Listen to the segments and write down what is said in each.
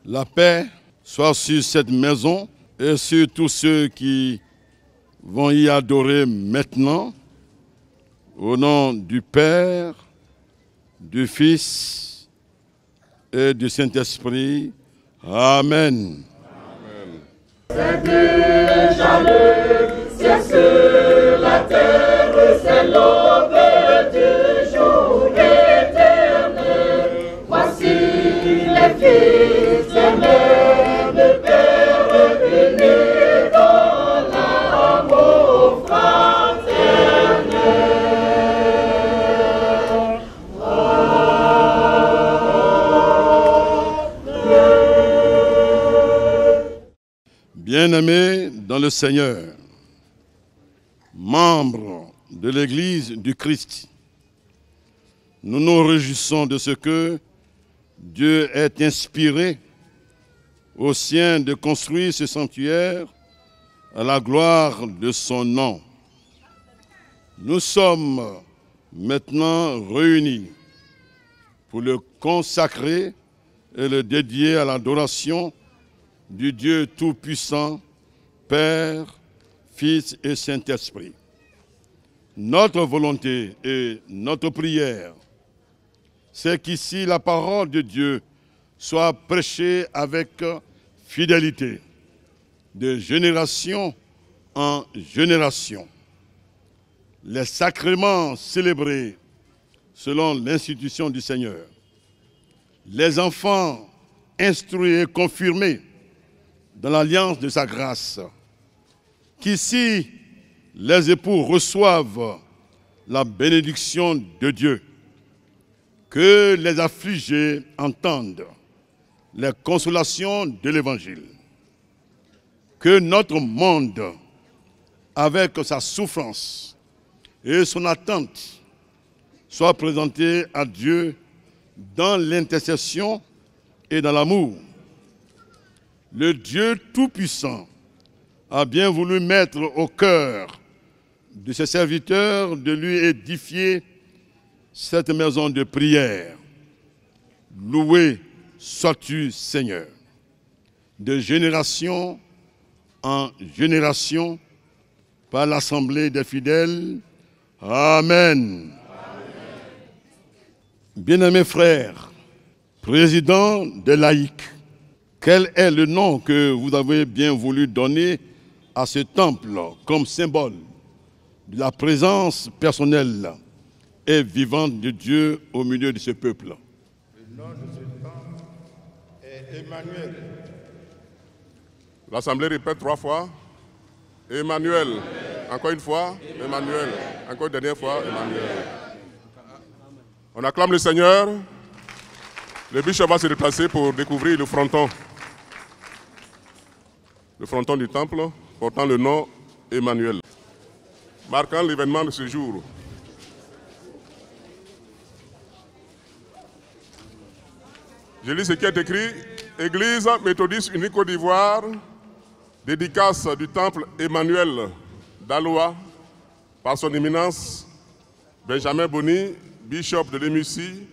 La paix soit sur cette maison et sur tous ceux qui vont y adorer maintenant, au nom du Père, du Fils et du Saint-Esprit. Amen. C'est déjà le ciel sur la terre, c'est l'aube du jour éternel. Voici les fils de même Père unis dans l'amour fraternel. Bien-aimés dans le Seigneur, membres de l'Église du Christ, nous nous réjouissons de ce que Dieu ait inspiré aux siens de construire ce sanctuaire à la gloire de son nom. Nous sommes maintenant réunis pour le consacrer et le dédier à l'adoration du Dieu Tout-Puissant, Père, Fils et Saint-Esprit. Notre volonté et notre prière, c'est qu'ici la parole de Dieu soit prêchée avec fidélité, de génération en génération. Les sacrements célébrés selon l'institution du Seigneur, les enfants instruits et confirmés dans l'alliance de sa grâce, qu'ici les époux reçoivent la bénédiction de Dieu, que les affligés entendent les consolations de l'Évangile, que notre monde, avec sa souffrance et son attente, soit présenté à Dieu dans l'intercession et dans l'amour. Le Dieu Tout-Puissant a bien voulu mettre au cœur de ses serviteurs de lui édifier cette maison de prière. Loué sois-tu, Seigneur, de génération en génération, par l'assemblée des fidèles. Amen. Bien-aimés frères, président des laïcs, quel est le nom que vous avez bien voulu donner à ce temple comme symbole de la présence personnelle et vivante de Dieu au milieu de ce peuple? Le nom de ce temple est Emmanuel. L'Assemblée répète 3 fois. Emmanuel. Encore une fois. Emmanuel. Encore une dernière fois. Emmanuel. On acclame le Seigneur. Le bishop va se déplacer pour découvrir le fronton. Le fronton du temple portant le nom Emmanuel, marquant l'événement de ce jour. Je lis ce qui est écrit. Église méthodiste unie Côte d'Ivoire, dédicace du temple Emmanuel d'Aloa par son éminence Benjamin Boni, bishop de l'Émussie,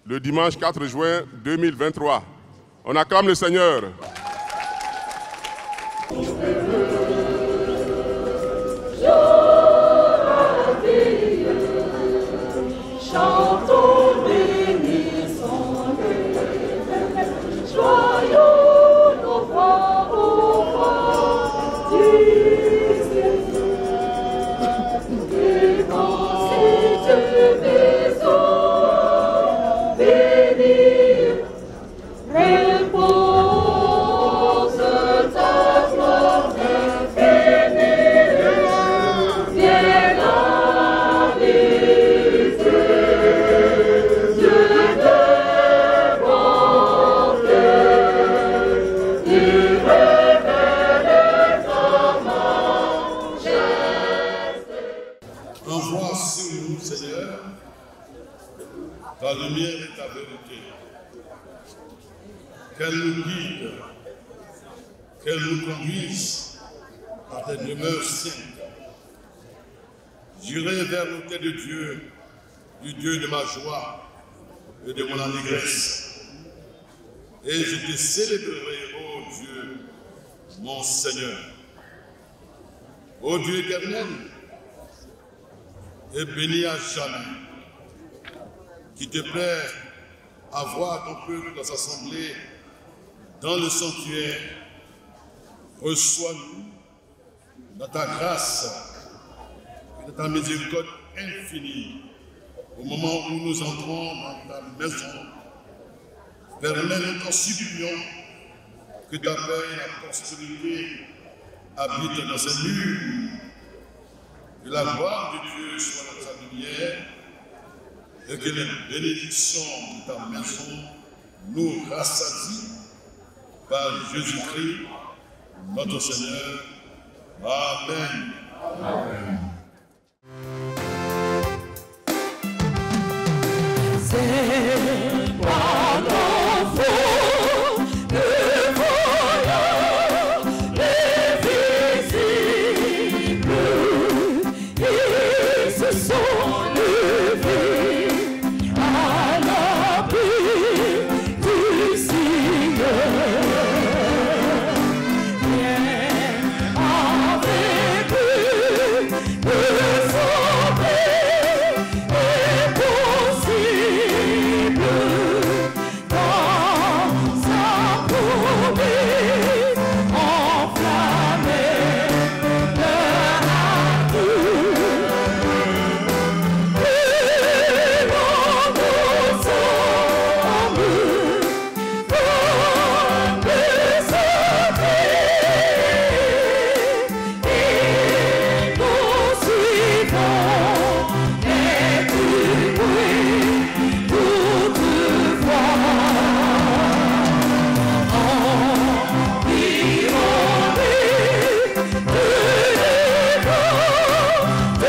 le dimanche 4 juin 2023. On acclame le Seigneur. Réponds Ta lumière et ta vérité. Qu'elle nous guide, qu'elle nous conduise à tes demeures saintes. J'irai vers l'autel de Dieu, du Dieu de ma joie et de mon allégresse. Et je te célébrerai, ô Dieu, mon Seigneur. Ô Dieu éternel, et béni à jamais, qui te plaît à voir ton peuple s'assembler dans le sanctuaire, reçois-nous dans ta grâce et dans ta miséricorde infinie au moment où nous entrons dans ta maison. Permets-nous t'en supplions que ta paix et la prospérité habitent dans ces murs, que la gloire de Dieu soit dans sa lumière et que les bénédictions de ta maison nous rassasient par Jésus-Christ, notre Seigneur. Amen. Amen. C'est par l'enfant de voyant l'invisible, ils se sont levés à l'abri du Seigneur. Avec eux, le sauver est possible dans sa promesse enflammée leur atout. Et l'on nous ensemble comme des sauvés, et nous suivons les bruits toutefois. Environnés de l'écran de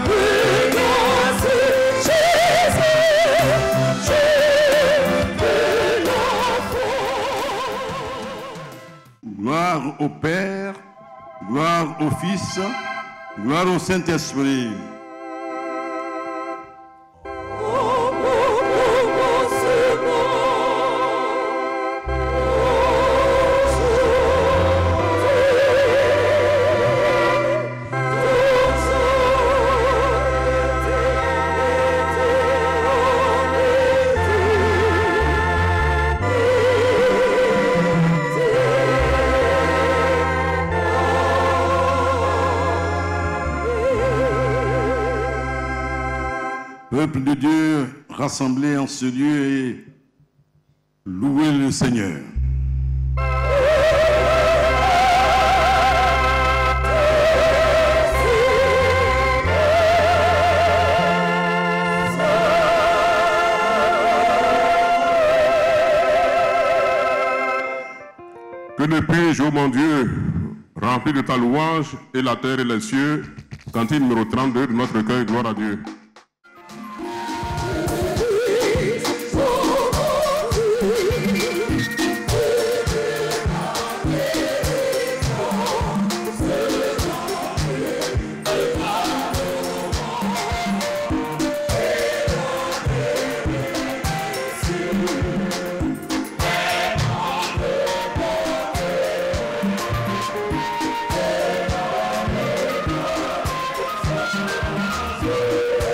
et regarde Jésus, de l'enfant. Gloire au Père, gloire au Fils, gloire au Saint-Esprit. Peuple de Dieu rassemblé en ce lieu et louez le Seigneur. Que ne puis-je, ô mon Dieu, remplir de ta louange et la terre et les cieux, cantique numéro 32 de notre recueil, gloire à Dieu. Yeah.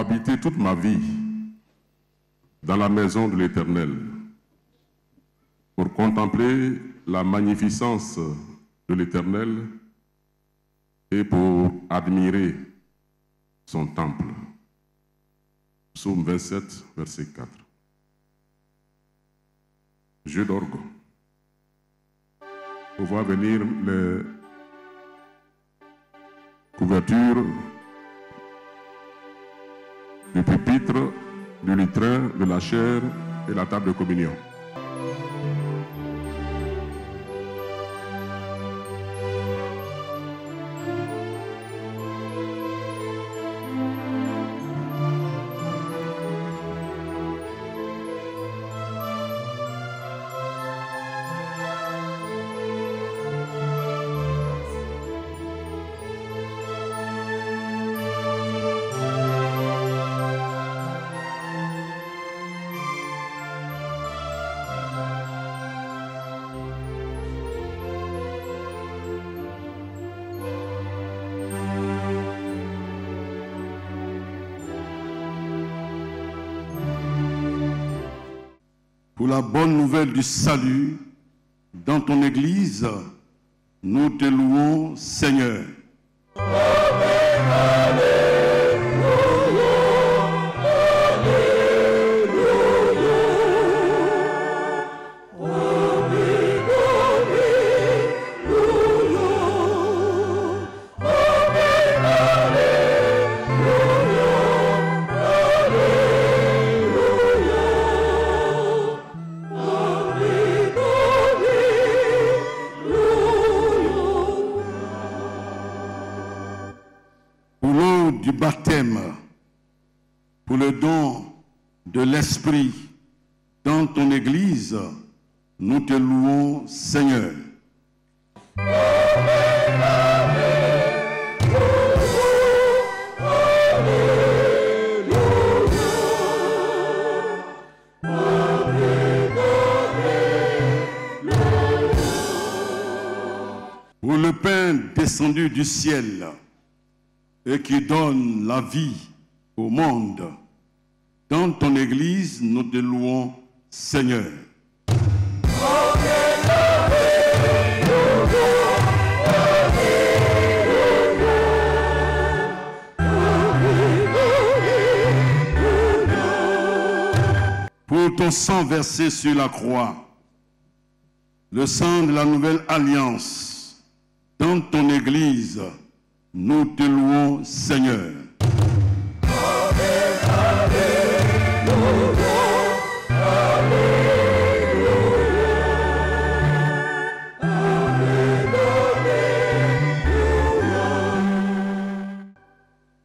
habiter toute ma vie dans la maison de l'Éternel pour contempler la magnificence de l'Éternel et pour admirer son temple. Psaume 27, verset 4. Jeu d'orgue. On voit venir les couvertures du pupitre, du lutrin, de la chaire et la table de communion. Pour la bonne nouvelle du salut, dans ton Église, nous te louons, Seigneur. Du baptême, pour le don de l'Esprit dans ton Église, nous te louons, Seigneur. Pour le pain descendu du ciel, et qui donne la vie au monde. Dans ton Église, nous te louons, Seigneur. Pour ton sang versé sur la croix, le sang de la nouvelle alliance, dans ton Église, nous te louons, Seigneur.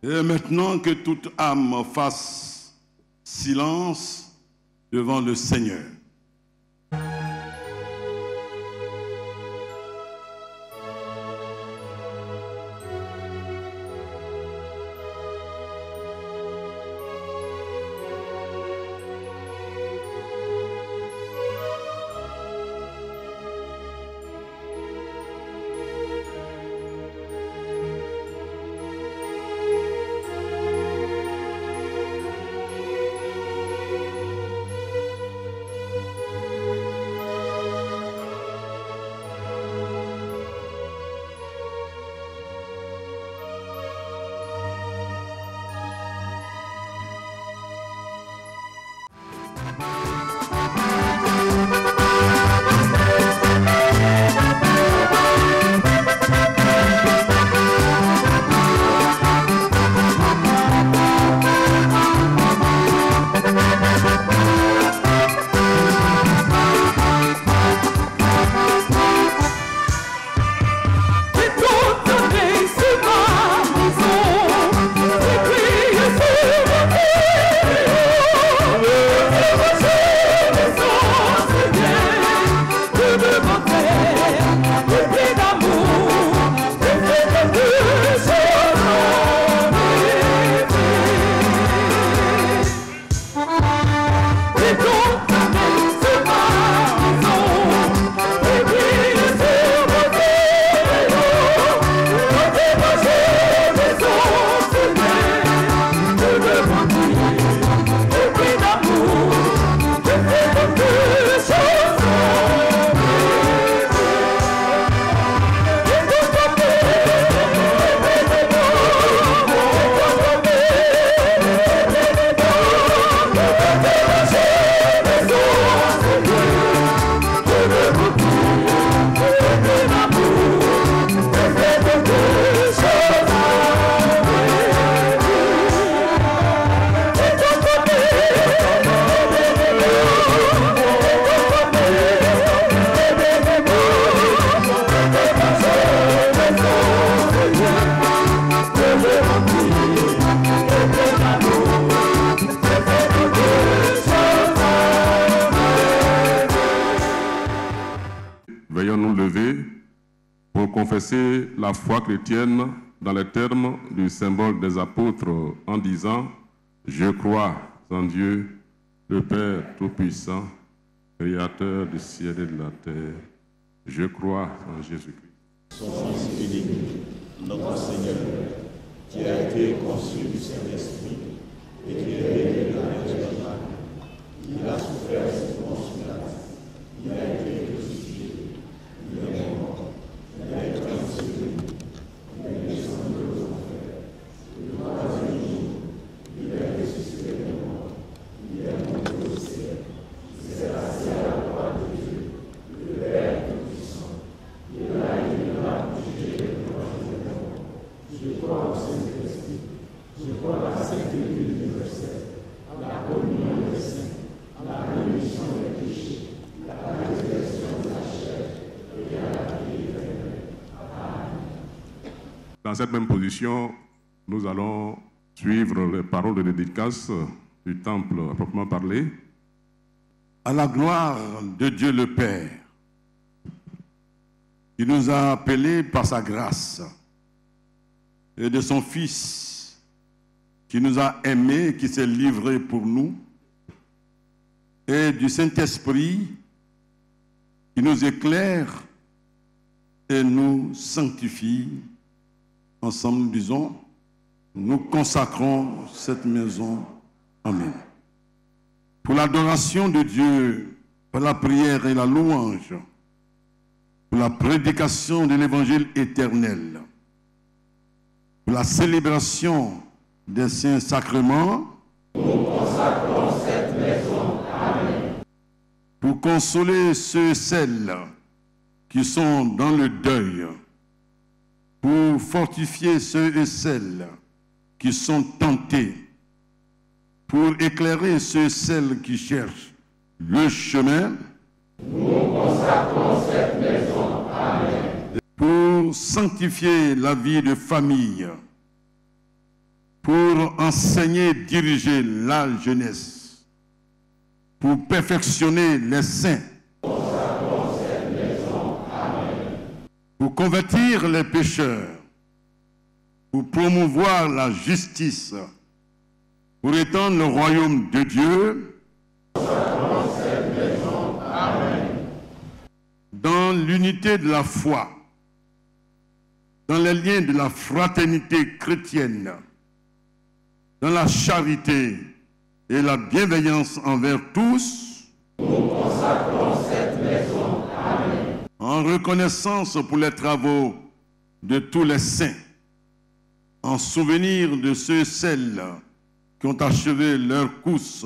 Et maintenant que toute âme fasse silence devant le Seigneur. Veuillons nous lever pour confesser la foi chrétienne dans les termes du symbole des apôtres en disant « Je crois en Dieu, le Père Tout-Puissant, Créateur du ciel et de la terre. Je crois en Jésus-Christ. Son Fils unique, notre Seigneur, qui a été conçu du Saint-Esprit et qui est né de la Vierge Marie. Il a souffert sous Ponce Pilate. Il a été crucifié. Il est mort. Il a été enseveli. Il est descendu aux enfers. Le troisième jour, il est ressuscité des morts. Il est monté au ciel. Il s'est assis à la droite de Dieu, le Père Tout-Puissant. Il a été là pour juger les droits des morts. Je crois au Saint-Esprit. Je crois à la Sainte Église universelle, à la communion des saints, à la rémission des péchés, à la résurrection de la chair et à la vie éternelle. Amen. Dans cette même position, nous allons suivre les paroles de dédicace du temple à proprement parler. À la gloire de Dieu le Père, qui nous a appelés par sa grâce, et de son Fils, qui nous a aimés, qui s'est livré pour nous, et du Saint-Esprit, qui nous éclaire et nous sanctifie. Ensemble, nous disons, nous consacrons cette maison. Amen. Pour l'adoration de Dieu, par la prière et la louange, pour la prédication de l'évangile éternel, pour la célébration des saints sacrements, Nous consacrons cette maison. Amen. pour consoler ceux et celles qui sont dans le deuil, pour fortifier ceux et celles qui sont tentés, pour éclairer ceux et celles qui cherchent le chemin, Nous consacrons cette maison. Amen. pour sanctifier la vie de famille, pour enseigner et diriger la jeunesse, pour perfectionner les saints, pour convertir les pécheurs, pour promouvoir la justice, pour étendre le royaume de Dieu, dans l'unité de la foi, dans les liens de la fraternité chrétienne, dans la charité et la bienveillance envers tous, en reconnaissance pour les travaux de tous les saints, en souvenir de ceux et celles qui ont achevé leur course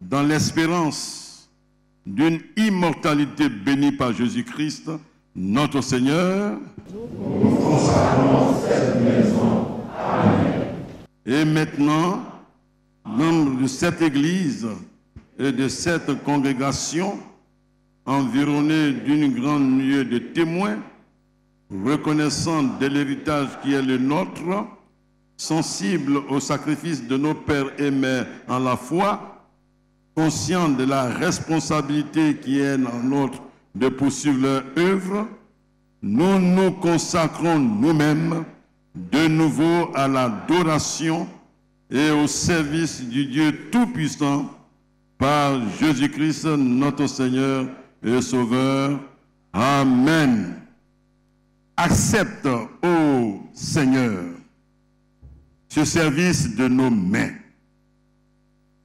dans l'espérance d'une immortalité bénie par Jésus-Christ, notre Seigneur. Nous consacrons cette maison. Amen. Et maintenant, membres de cette Église et de cette congrégation, environnés d'une grande nuée de témoins, reconnaissant de l'héritage qui est le nôtre, sensibles au sacrifice de nos pères et mères en la foi, conscients de la responsabilité qui est en nôtre de poursuivre leur œuvre, nous nous consacrons nous-mêmes de nouveau à l'adoration et au service du Dieu Tout-Puissant par Jésus-Christ notre Seigneur et Sauveur. Amen. Accepte, ô Seigneur, ce service de nos mains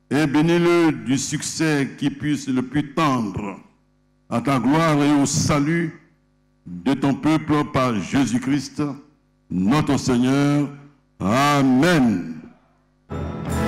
et bénis-le du succès qui puisse le plus tendre à ta gloire et au salut de ton peuple par Jésus-Christ, notre Seigneur. Amen. Amen.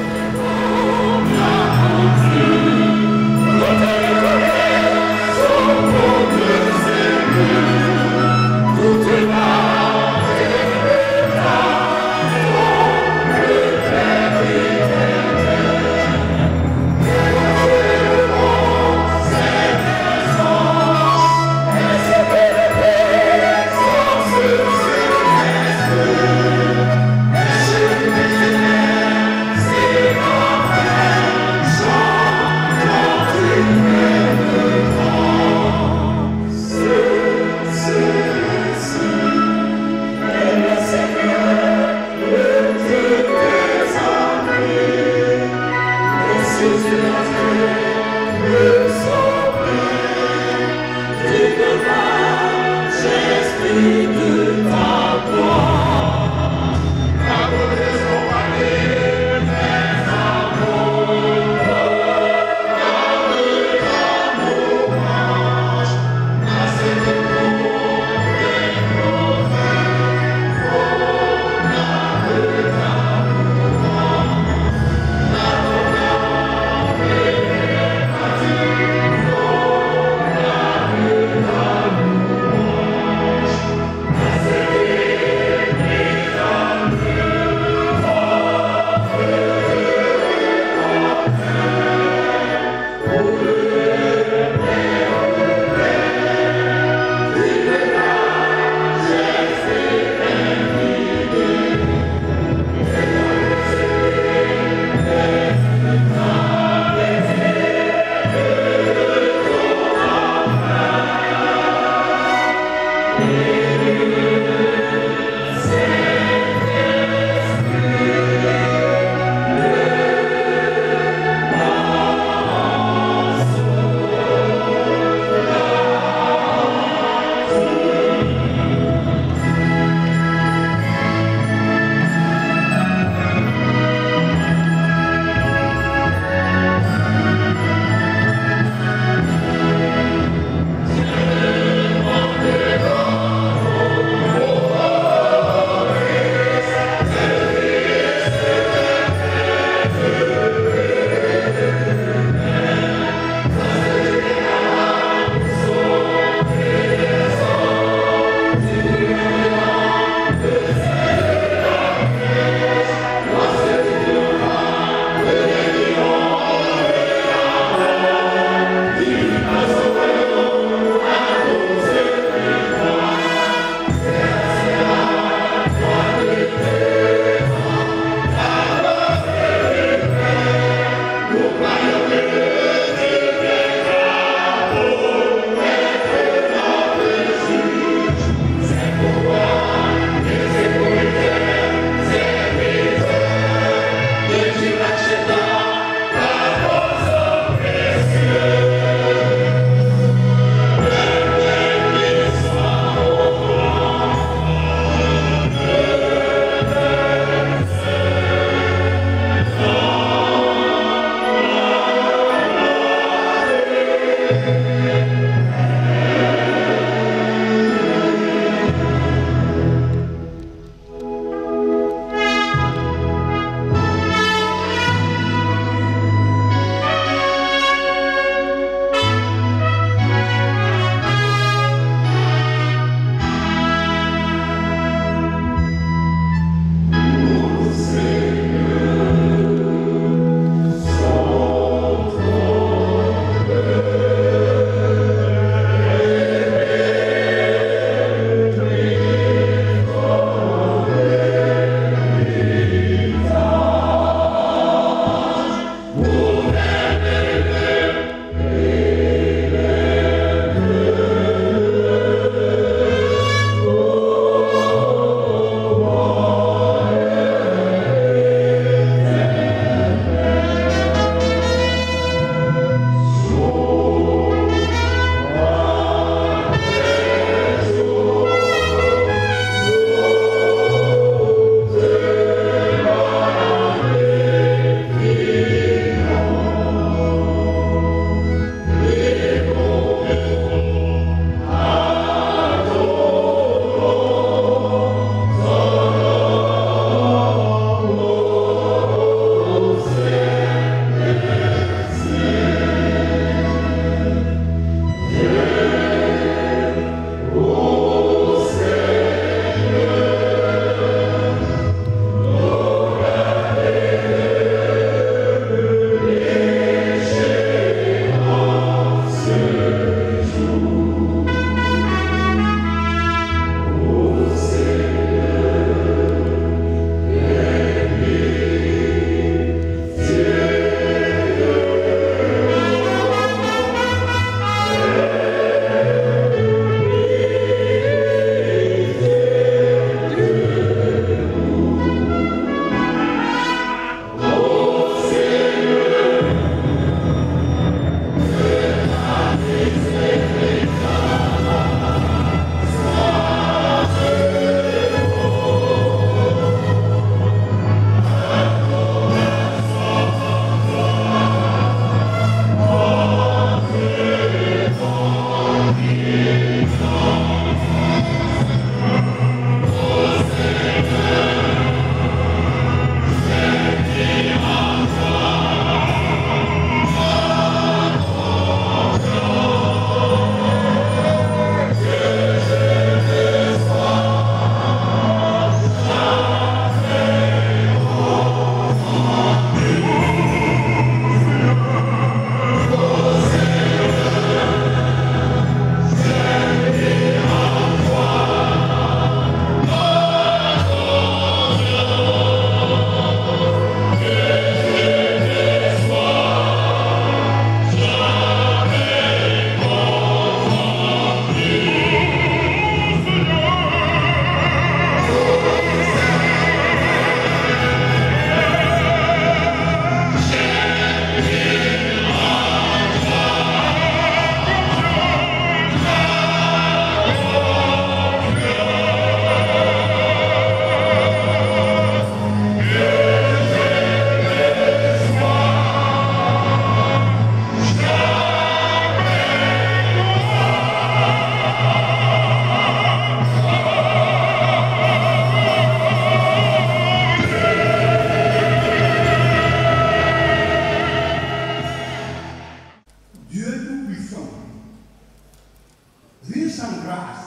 riche en grâce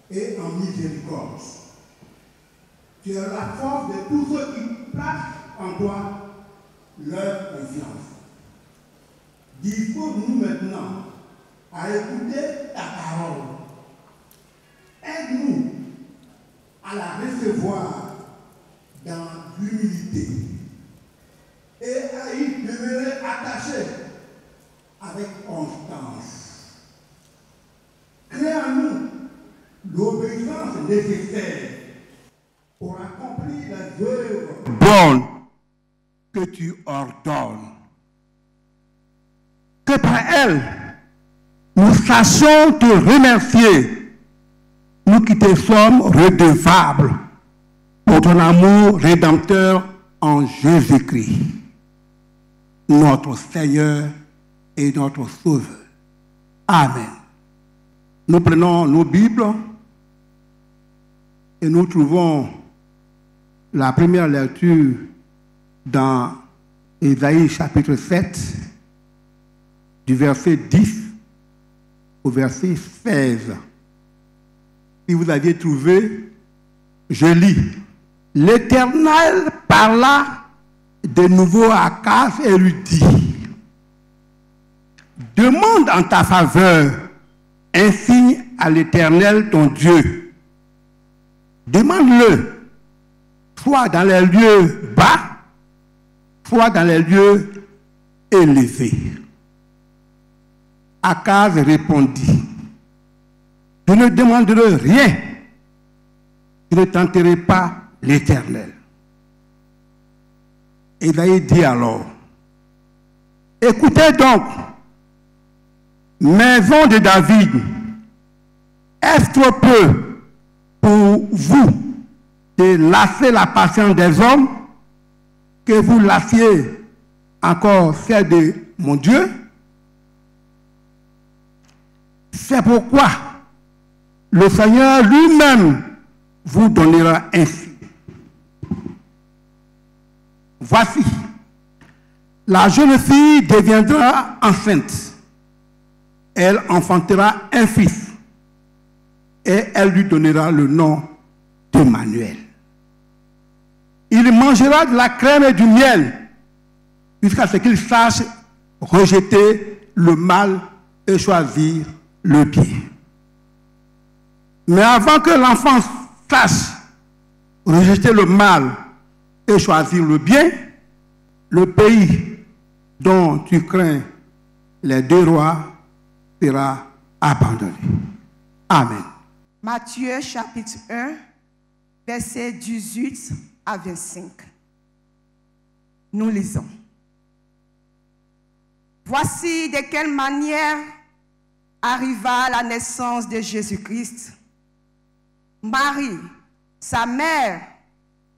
et en miséricorde. Tu es la force de tous ceux qui placent en toi leur confiance. Dispose-nous maintenant à écouter ta parole. Aide-nous à la recevoir dans l'humilité et à y demeurer attaché avec constance. Crée en nous l'obéissance nécessaire pour accomplir les œuvres bonnes que tu ordonnes. Que par elles, nous sachions te remercier, nous qui te sommes redevables pour ton amour rédempteur en Jésus-Christ, notre Seigneur et notre Sauveur. Amen. Nous prenons nos Bibles et nous trouvons la première lecture dans Ésaïe chapitre 7, du verset 10 au verset 16. Si vous aviez trouvé, je lis. L'Éternel parla de nouveau à Akaz et lui dit, demande en ta faveur un signe à l'Éternel ton Dieu. Demande-le, soit dans les lieux bas, soit dans les lieux élevés. Akaz répondit, je ne demanderai rien, je ne tenterai pas l'Éternel. Ésaïe dit alors, écoutez donc, maison de David, est-ce trop peu pour vous de lasser la patience des hommes, que vous lassiez encore celle de mon Dieu? C'est pourquoi le Seigneur lui-même vous donnera ainsi. Voici, la jeune fille deviendra enceinte. Elle enfantera un fils et elle lui donnera le nom d'Emmanuel. Il mangera de la crème et du miel jusqu'à ce qu'il sache rejeter le mal et choisir le bien. Mais avant que l'enfant sache rejeter le mal et choisir le bien, le pays dont tu crains les deux rois sera abandonné. Amen. Matthieu chapitre 1, versets 18 à 25. Nous lisons. Voici de quelle manière arriva la naissance de Jésus-Christ. Marie, sa mère,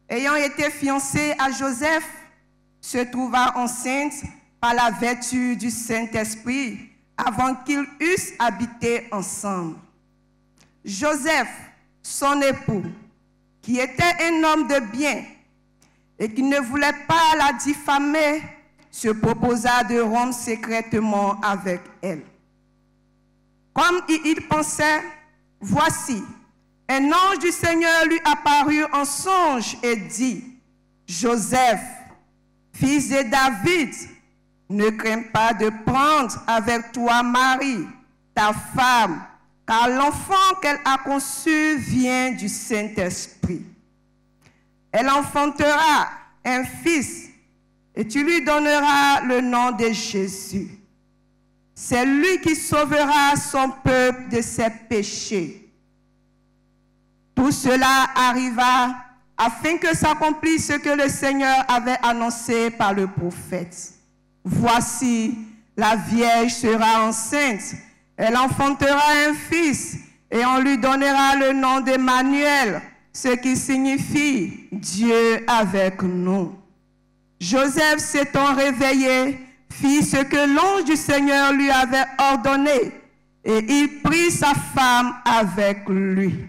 ayant été fiancée à Joseph, se trouva enceinte par la vertu du Saint-Esprit avant qu'ils eussent habité ensemble. Joseph, son époux, qui était un homme de bien et qui ne voulait pas la diffamer, se proposa de rompre secrètement avec elle. Comme il pensait, voici, un ange du Seigneur lui apparut en songe et dit, Joseph, fils de David, ne crains pas de prendre avec toi Marie, ta femme, car l'enfant qu'elle a conçu vient du Saint-Esprit. Elle enfantera un fils et tu lui donneras le nom de Jésus. C'est lui qui sauvera son peuple de ses péchés. Tout cela arriva afin que s'accomplisse ce que le Seigneur avait annoncé par le prophète. Voici, la Vierge sera enceinte, elle enfantera un fils et on lui donnera le nom d'Emmanuel, ce qui signifie Dieu avec nous. Joseph s'étant réveillé, fit ce que l'ange du Seigneur lui avait ordonné et il prit sa femme avec lui.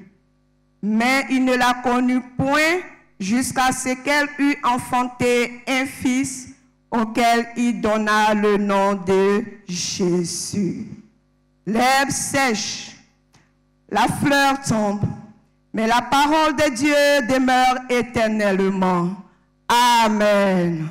Mais il ne la connut point jusqu'à ce qu'elle eût enfanté un fils auquel il donna le nom de Jésus. L'herbe sèche la fleur tombe, mais la parole de Dieu demeure éternellement. Amen.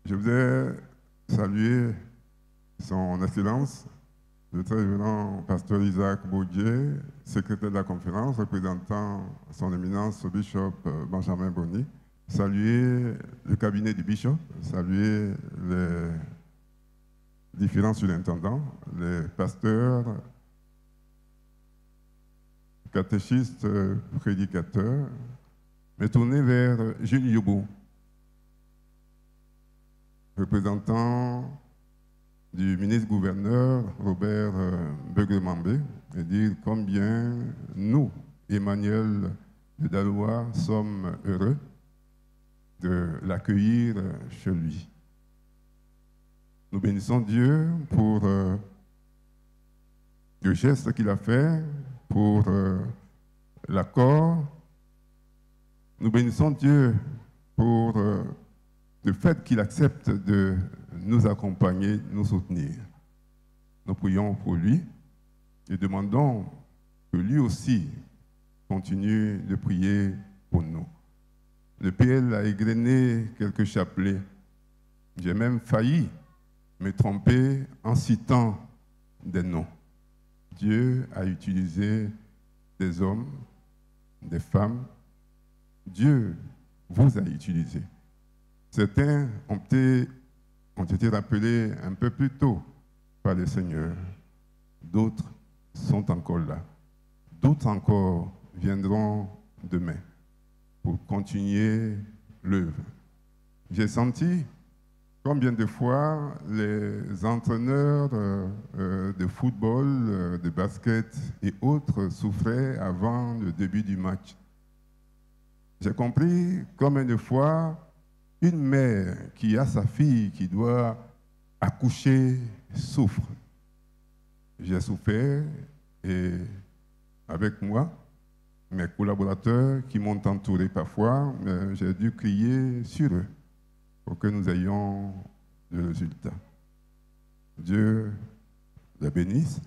Je voudrais saluer son Excellence, le très révérend pasteur Isaac Baudier, secrétaire de la conférence, représentant son éminence au bishop Benjamin Bonny, saluer le cabinet du bishop, saluer les différents surintendants, les pasteurs, catéchistes, prédicateurs, me tourner vers Jules Yobo, représentant du ministre-gouverneur Robert Begue-Mambé, et dire combien nous, Emmanuel de Daloa, sommes heureux de l'accueillir chez lui. Nous bénissons Dieu pour le geste qu'il a fait, pour l'accord. Nous bénissons Dieu pour le fait qu'il accepte de nous accompagner, nous soutenir. Nous prions pour lui et demandons que lui aussi continue de prier pour nous. Le PL a égrené quelques chapelets. J'ai même failli me tromper en citant des noms. Dieu a utilisé des hommes, des femmes. Dieu vous a utilisé. Certains ont été rappelés un peu plus tôt par le Seigneur. D'autres sont encore là. D'autres encore viendront demain pour continuer l'œuvre. J'ai senti combien de fois les entraîneurs de football, de basket et autres souffraient avant le début du match. J'ai compris combien de fois une mère qui a sa fille qui doit accoucher souffre. J'ai souffert et avec moi, mes collaborateurs qui m'ont entouré parfois, j'ai dû crier sur eux pour que nous ayons le résultat. Dieu les bénisse,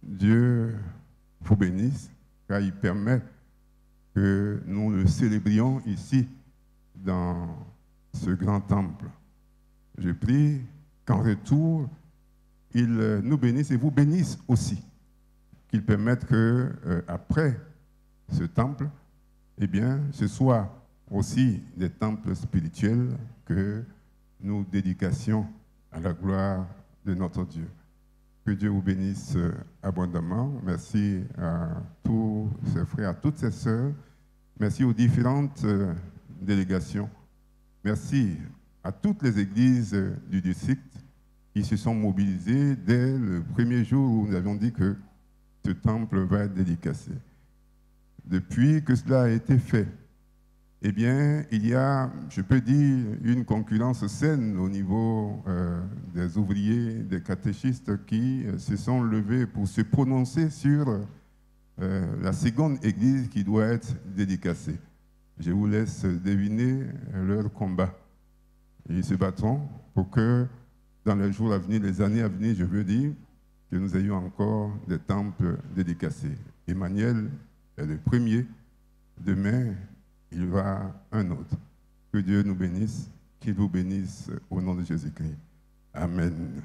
Dieu vous bénisse, car il permet que nous le célébrions ici dans ce grand temple. Je prie qu'en retour, il nous bénisse et vous bénisse aussi. Qu'il permette que, après ce temple, eh bien, ce soit aussi des temples spirituels que nous dédications à la gloire de notre Dieu. Que Dieu vous bénisse abondamment. Merci à tous ces frères, à toutes ces sœurs. Merci aux différentes délégations. Merci à toutes les églises du district qui se sont mobilisées dès le premier jour où nous avions dit que ce temple va être dédicacé. Depuis que cela a été fait, eh bien, il y a, je peux dire, une concurrence saine au niveau des ouvriers, des catéchistes qui se sont levés pour se prononcer sur la seconde église qui doit être dédicacée. Je vous laisse deviner leur combat. Ils se battront pour que dans les jours à venir, les années à venir, je veux dire, que nous ayons encore des temples dédicacés. Emmanuel est le premier. Demain, il y aura un autre. Que Dieu nous bénisse, qu'il vous bénisse au nom de Jésus-Christ. Amen.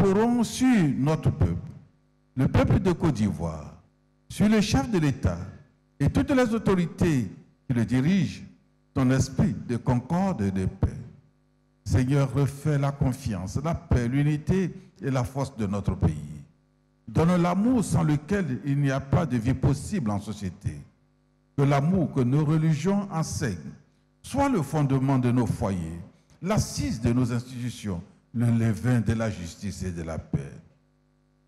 implorons sur notre peuple, le peuple de Côte d'Ivoire, sur le chef de l'État et toutes les autorités qui le dirigent, ton esprit de concorde et de paix. Seigneur, refais la confiance, la paix, l'unité et la force de notre pays. Donne l'amour sans lequel il n'y a pas de vie possible en société. Que l'amour que nos religions enseignent soit le fondement de nos foyers, l'assise de nos institutions, le levain de la justice et de la paix.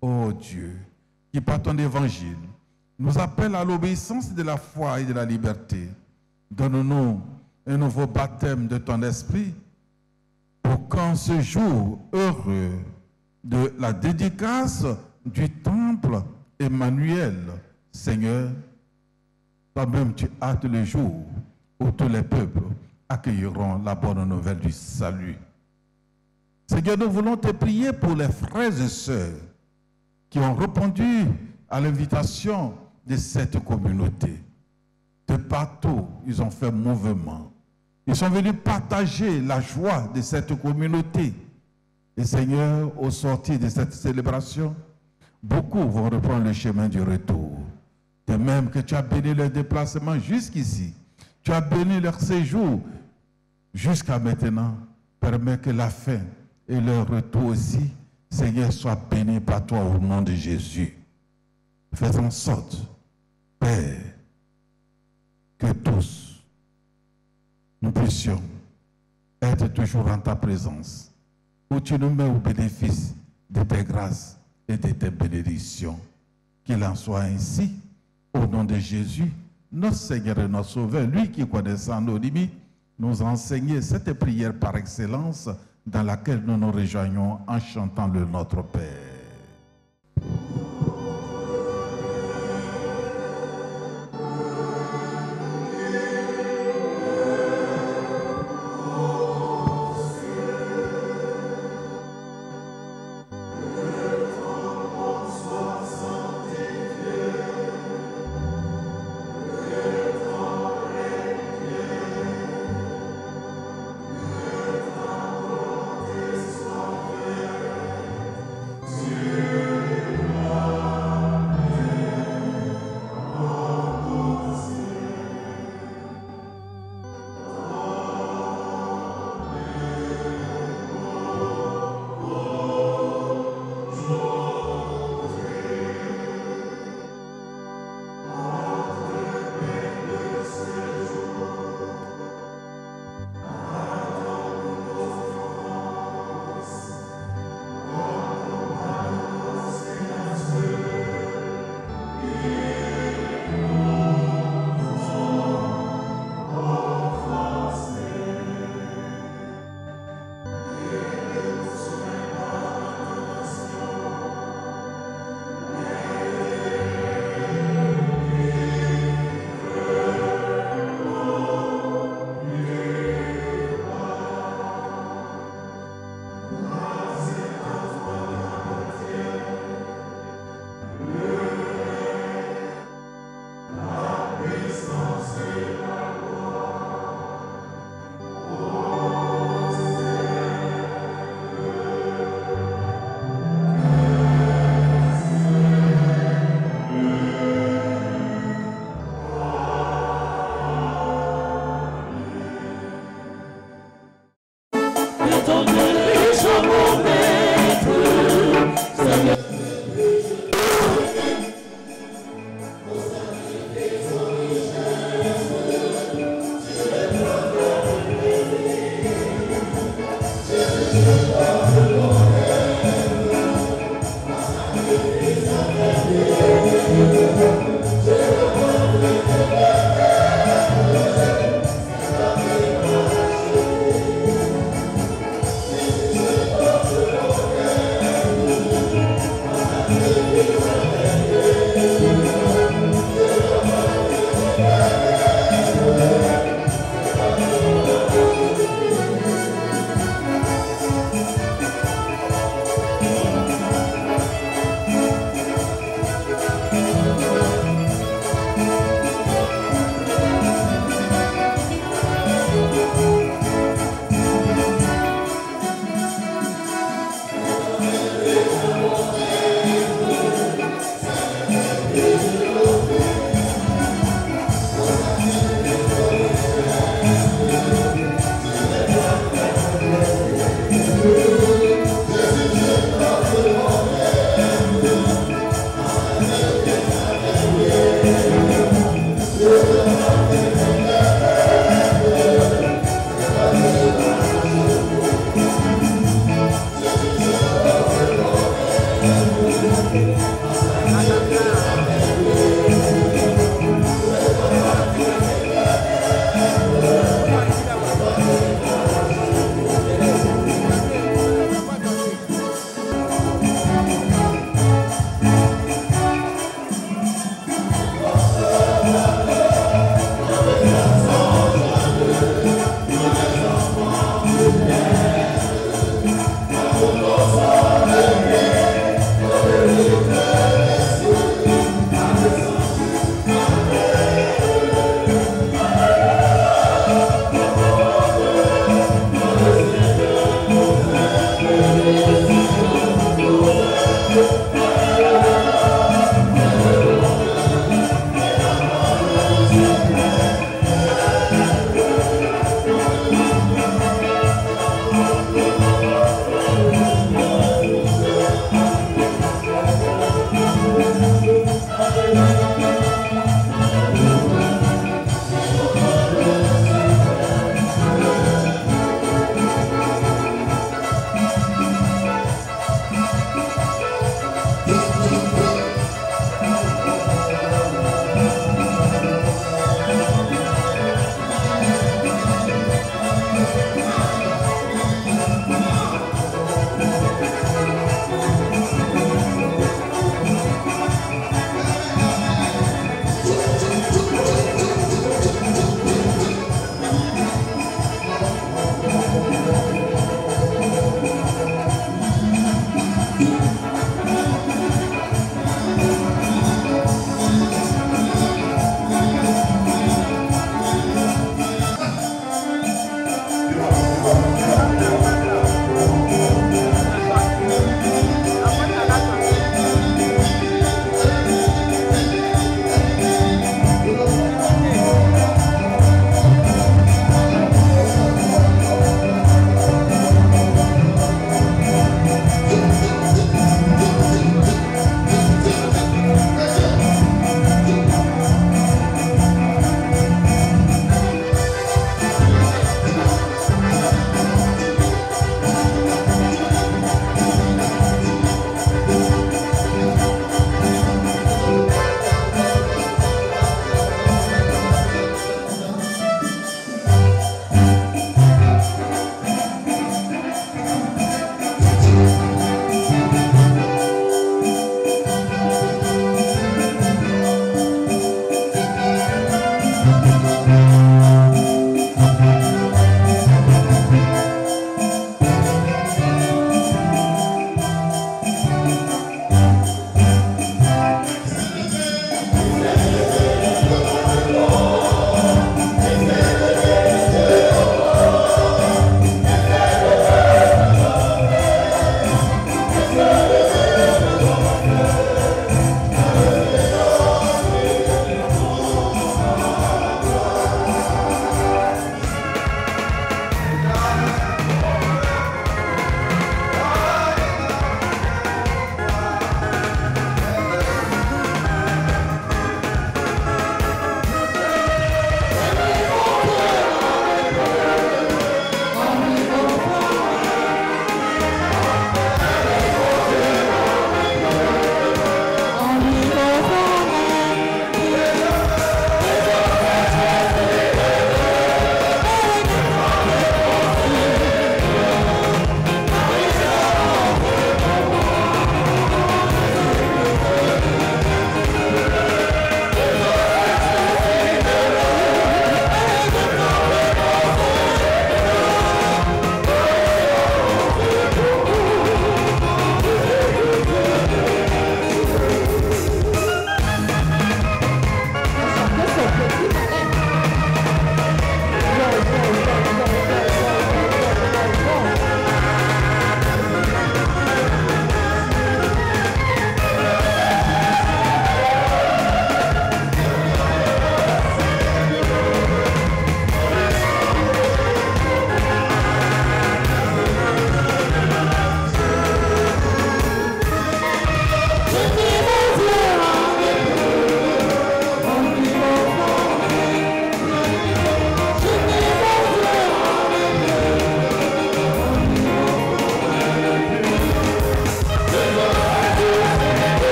Ô Dieu, qui par ton évangile nous appelle à l'obéissance de la foi et de la liberté, donne-nous un nouveau baptême de ton esprit pour qu'en ce jour heureux de la dédicace du temple Emmanuel, Seigneur, toi-même tu hâtes le jour où tous les peuples accueilleront la bonne nouvelle du salut. Seigneur, nous voulons te prier pour les frères et sœurs qui ont répondu à l'invitation de cette communauté. De partout, ils ont fait mouvement. Ils sont venus partager la joie de cette communauté. Et Seigneur, au sortir de cette célébration, beaucoup vont reprendre le chemin du retour. De même que tu as béni leur déplacement jusqu'ici, tu as béni leur séjour jusqu'à maintenant. Permets que la fin et leur retour aussi, Seigneur, soient bénis par toi au nom de Jésus. Fais en sorte, Père, que tous, nous puissions être toujours en ta présence, où tu nous mets au bénéfice de tes grâces et de tes bénédictions. Qu'il en soit ainsi, au nom de Jésus, notre Seigneur et notre Sauveur, lui qui connaissant nos limites, nous a enseigné cette prière par excellence dans laquelle nous nous rejoignons en chantant le Notre Père. Amen.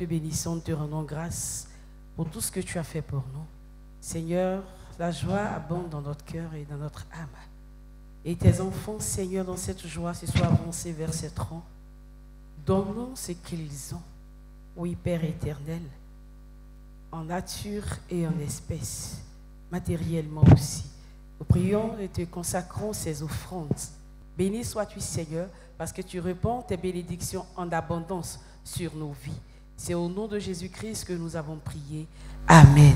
te bénissons, nous te rendons grâce pour tout ce que tu as fait pour nous. Seigneur, la joie abonde dans notre cœur et dans notre âme. Et tes enfants, Seigneur, dans cette joie, se soient avancés vers ce tronc. Donne-nous ce qu'ils ont, oui, Père éternel, en nature et en espèces, matériellement aussi. Nous prions et te consacrons ces offrandes. Béni sois-tu, Seigneur, parce que tu répands tes bénédictions en abondance sur nos vies. C'est au nom de Jésus-Christ que nous avons prié. Amen.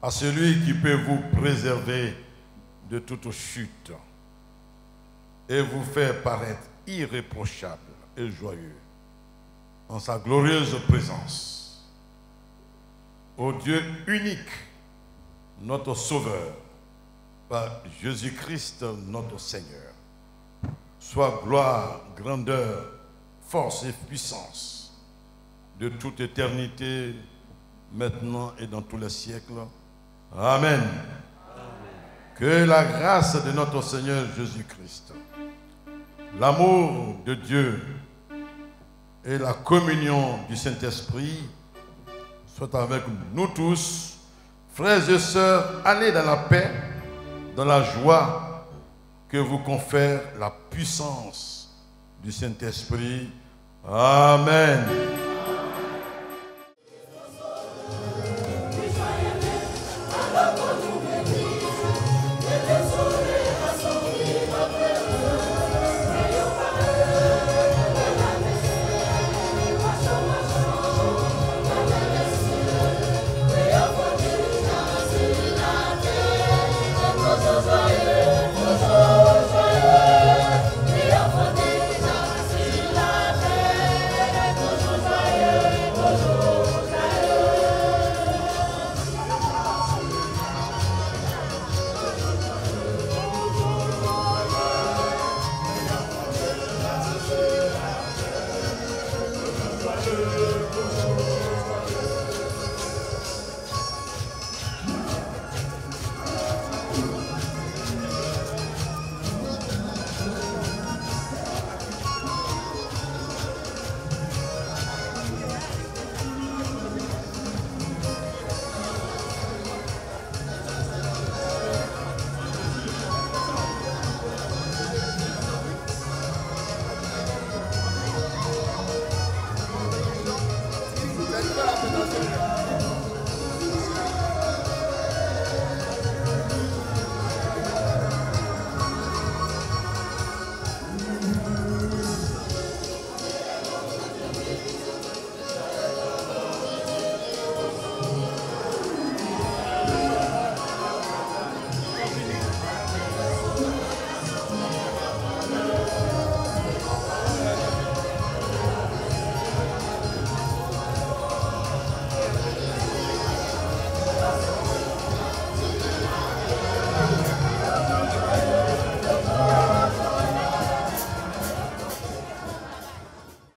À celui qui peut vous préserver de toute chute et vous faire paraître irréprochable et joyeux en sa glorieuse présence. Ô Dieu unique, notre Sauveur, par Jésus-Christ notre Seigneur, soit gloire, grandeur, force et puissance de toute éternité, maintenant et dans tous les siècles. Amen. Que la grâce de notre Seigneur Jésus-Christ, l'amour de Dieu et la communion du Saint-Esprit soient avec nous tous, frères et sœurs, allez dans la paix, dans la joie que vous confère la puissance du Saint-Esprit. Amen.